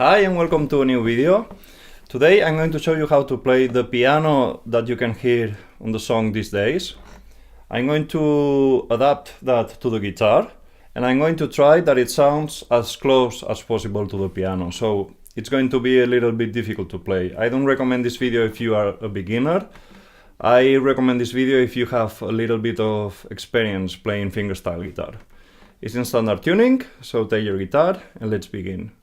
Hi and welcome to a new video. Today I'm going to show you how to play the piano that you can hear on the song these days. I'm going to adapt that to the guitar and I'm going to try that it sounds as close as possible to the piano. So it's going to be a little bit difficult to play. I don't recommend this video if you are a beginner. I recommend this video if you have a little bit of experience playing fingerstyle guitar. It's in standard tuning, so take your guitar and let's begin.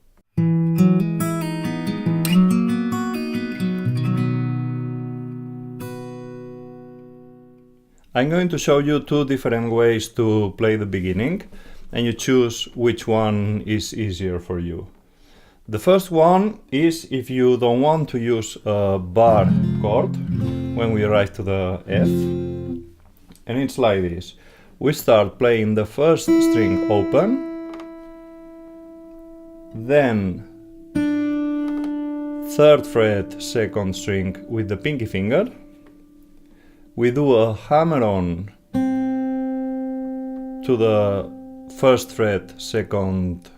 I'm going to show you two different ways to play the beginning, and you choose which one is easier for you. The first one is if you don't want to use a bar chord when we arrive to the F, and it's like this. We start playing the first string open, then 3rd fret 2nd string with the pinky finger. We do a hammer-on to the 1st fret 2nd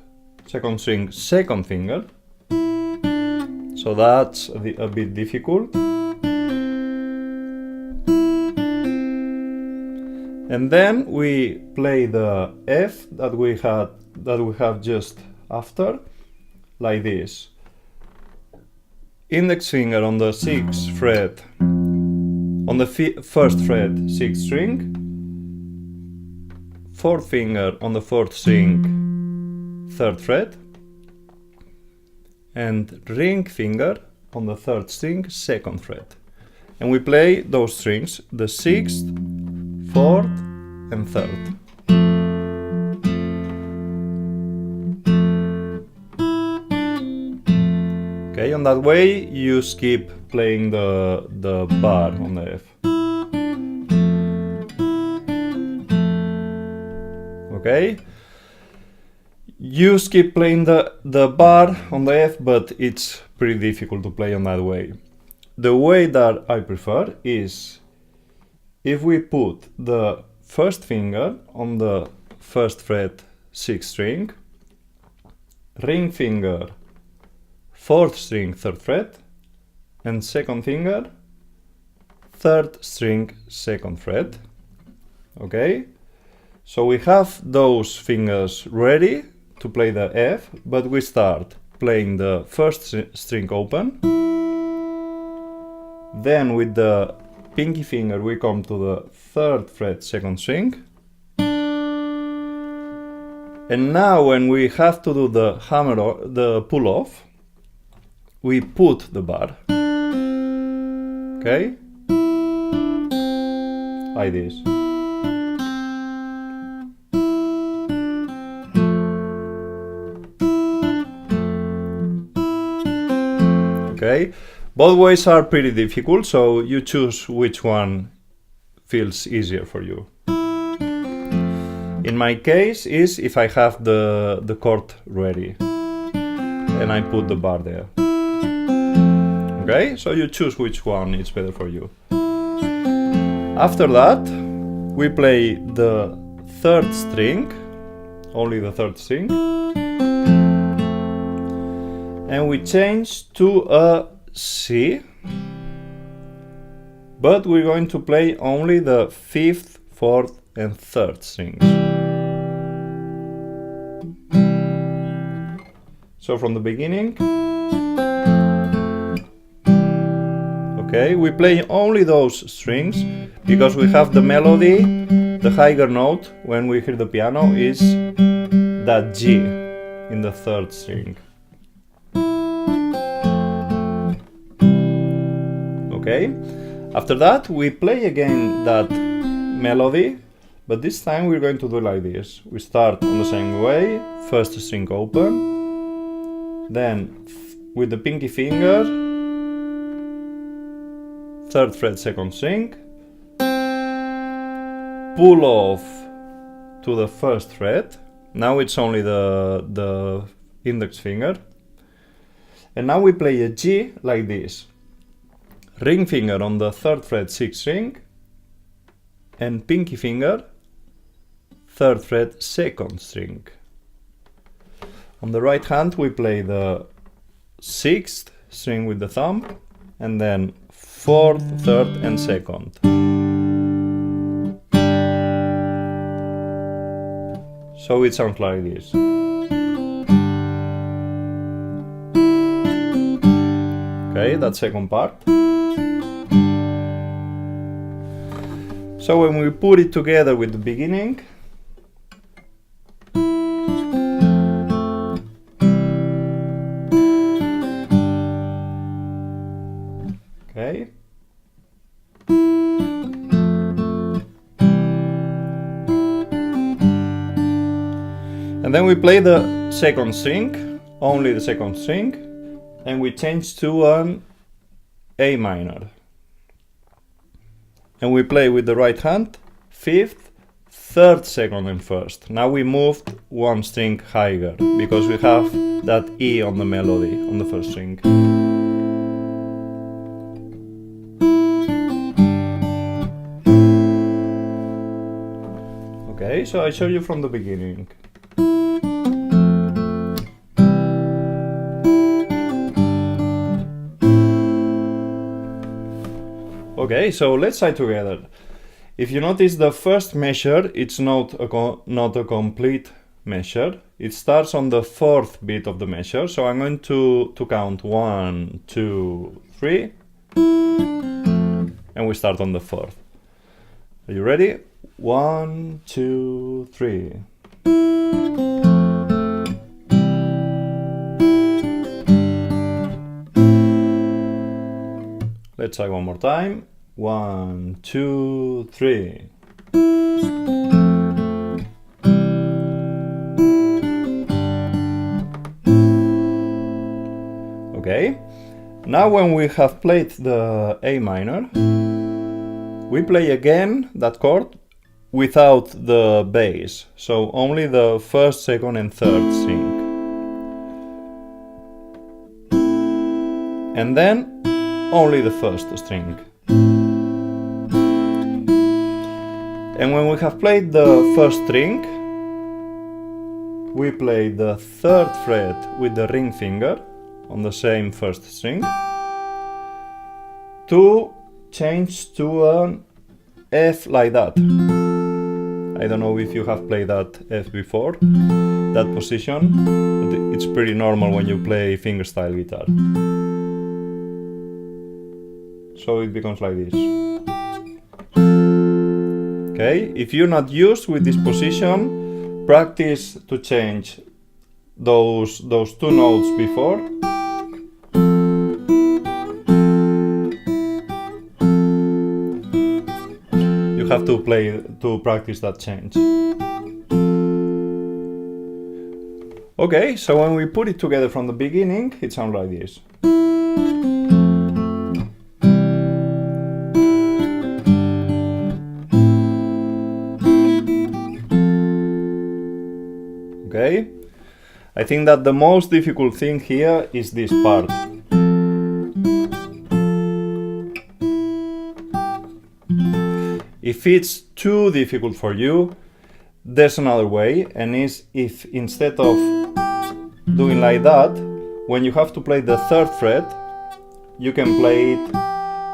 string 2nd finger, so that's a bit difficult. And then we play the F that we have just after, like this. Index finger on the 6th fret, on the 1st fret 6th string, 4th finger on the 4th string 3rd fret, and ring finger on the 3rd string 2nd fret. And we play those strings, the 6th, 4th and 3rd. Okay, on that way you skip playing the bar on the F. Okay, you skip playing the bar on the F, but it's pretty difficult to play on that way. The way that I prefer is if we put the 1st finger on the 1st fret 6th string, ring finger 4th string 3rd fret, and 2nd finger 3rd string 2nd fret. Okay, so we have those fingers ready to play the F, but we start playing the 1st string open, then with the pinky finger we come to the 3rd fret 2nd string, and now when we have to do the hammer or the pull off, we put the bar. Okay, like this. Okay, both ways are pretty difficult, so you choose which one feels easier for you. In my case is if I have the chord ready and I put the bar there. Okay, so you choose which one is better for you. After that, we play the 3rd string, only the 3rd string, and we change to a C, but we're going to play only the 5th, 4th and 3rd strings. So from the beginning, okay, we play only those strings because we have the melody, the higher note when we hear the piano is that G in the 3rd string. Okay, after that we play again that melody, but this time we're going to do like this. We start on the same way, 1st string open, then with the pinky finger 3rd fret 2nd string, pull off to the 1st fret, now it's only the index finger, and now we play a G like this. Ring finger on the 3rd fret 6th string, and pinky finger 3rd fret 2nd string. On the right hand we play the 6th string with the thumb, and then 4th, 3rd and 2nd. So it sounds like this. Okay, that second part. So when we put it together with the beginning, okay, and then we play the second string, only the second string, and we change to an A minor. And we play with the right hand, 5th, 3rd, 2nd and 1st. Now we moved one string higher, because we have that E on the melody, on the 1st string. Okay, so I show you from the beginning. Okay, so let's try together. If you notice, the first measure, it's not a complete measure. It starts on the 4th beat of the measure. So I'm going to count 1, 2, 3, and we start on the 4th. Are you ready? 1, 2, 3. Let's try one more time. 1, 2, 3. Okay. Now when we have played the A minor, we play again that chord without the bass. So only the 1st, 2nd and 3rd string. And then only the 1st string. And when we have played the 1st string, we play the 3rd fret with the ring finger on the same 1st string to change to an F like that. I don't know if you have played that F before, that position, but it's pretty normal when you play fingerstyle guitar. So it becomes like this. Okay, if you're not used with this position, practice to change those two notes before. You have to practice that change. Okay, so when we put it together from the beginning, it sounds like this. Okay, I think that the most difficult thing here is this part. If it's too difficult for you, there's another way, and is if instead of doing like that, when you have to play the 3rd fret, you can play it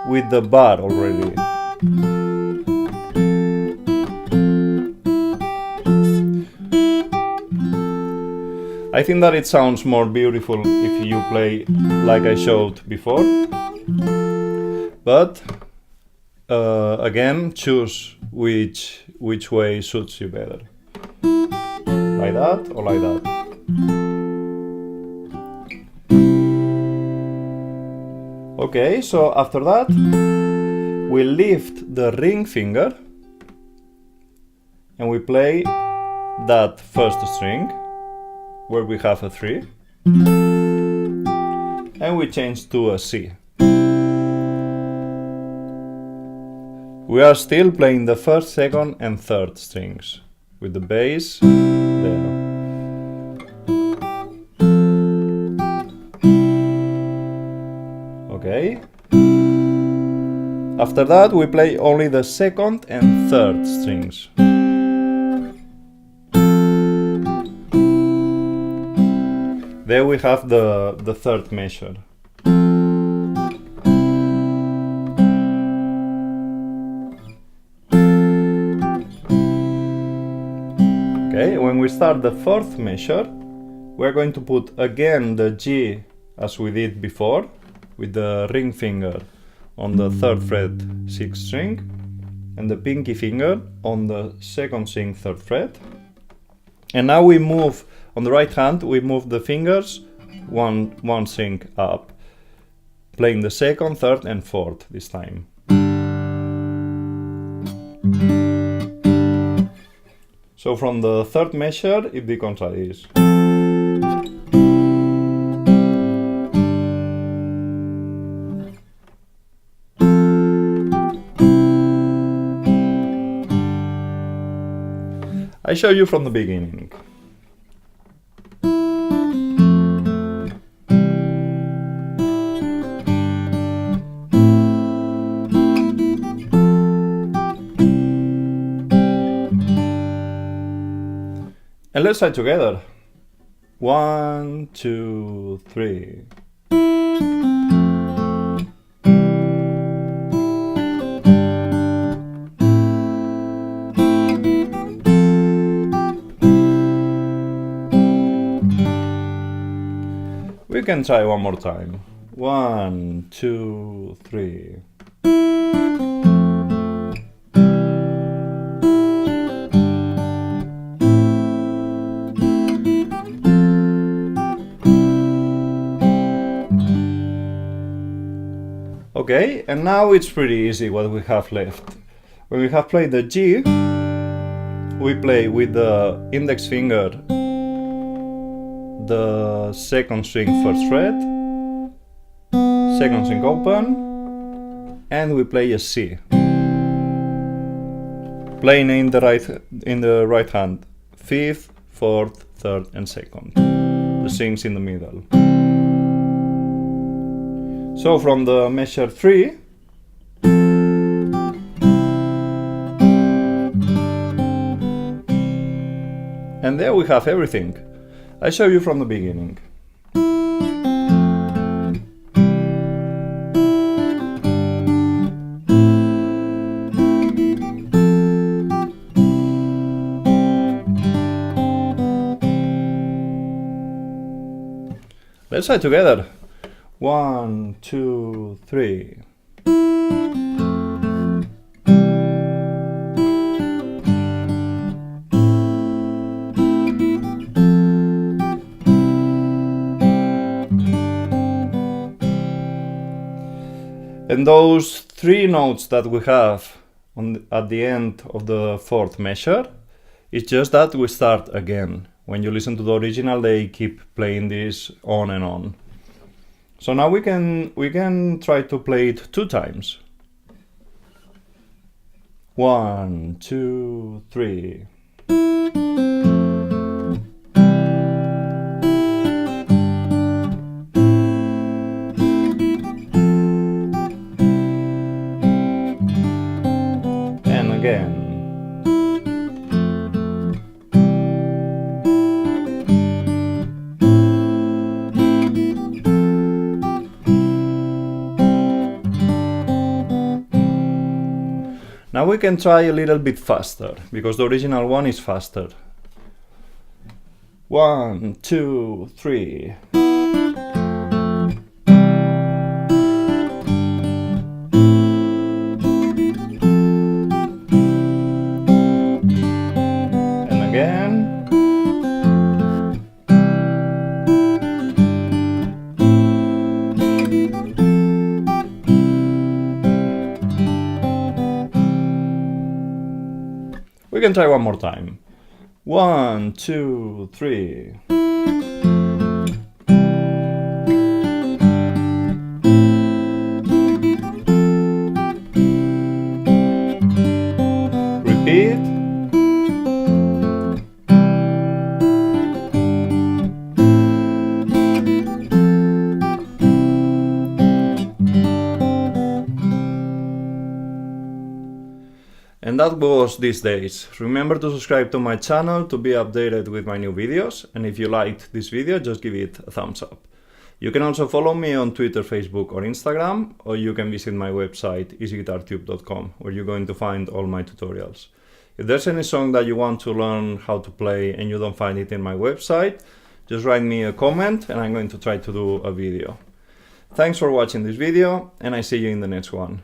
with the bar already. I think that it sounds more beautiful if you play like I showed before, but again, choose which way suits you better, like that or like that. Okay, so after that, we lift the ring finger and we play that 1st string, where we have a 3, and we change to a C. We are still playing the 1st, 2nd and 3rd strings with the bass there. Okay. After that we play only the 2nd and 3rd strings. There we have the third measure. Okay, when we start the fourth measure, we're going to put again the G as we did before, with the ring finger on the 3rd fret 6th string and the pinky finger on the 2nd string 3rd fret. And now we move, on the right hand, we move the fingers one string up, playing the 2nd, 3rd and 4th this time. So from the 3rd measure it becomes like this. I show you from the beginning. And let's try together. 1, 2, 3. We can try one more time. 1, 2, 3. Okay, and now it's pretty easy what we have left. When we have played the G, we play with the index finger the 2nd string 1st fret, 2nd string open, and we play a C. Playing in the right hand, 5th, 4th, 3rd and 2nd. The strings in the middle. So from the measure 3, and there we have everything. I show you from the beginning. Let's try together. 1, 2, 3. And those 3 notes that we have at the end of the 4th measure, it's just that we start again. When you listen to the original, they keep playing this on and on. So now we can try to play it 2 times. 1, 2, 3. And again. Now we can try a little bit faster, because the original one is faster. 1, 2, 3. And again. We can try one more time. 1, 2, 3. Repeat. And that was these days. Remember to subscribe to my channel to be updated with my new videos, and if you liked this video, just give it a thumbs up. You can also follow me on Twitter, Facebook or Instagram, or you can visit my website EasyGuitarTube.com, where you're going to find all my tutorials. If there's any song that you want to learn how to play and you don't find it in my website, just write me a comment and I'm going to try to do a video. Thanks for watching this video, and I see you in the next one.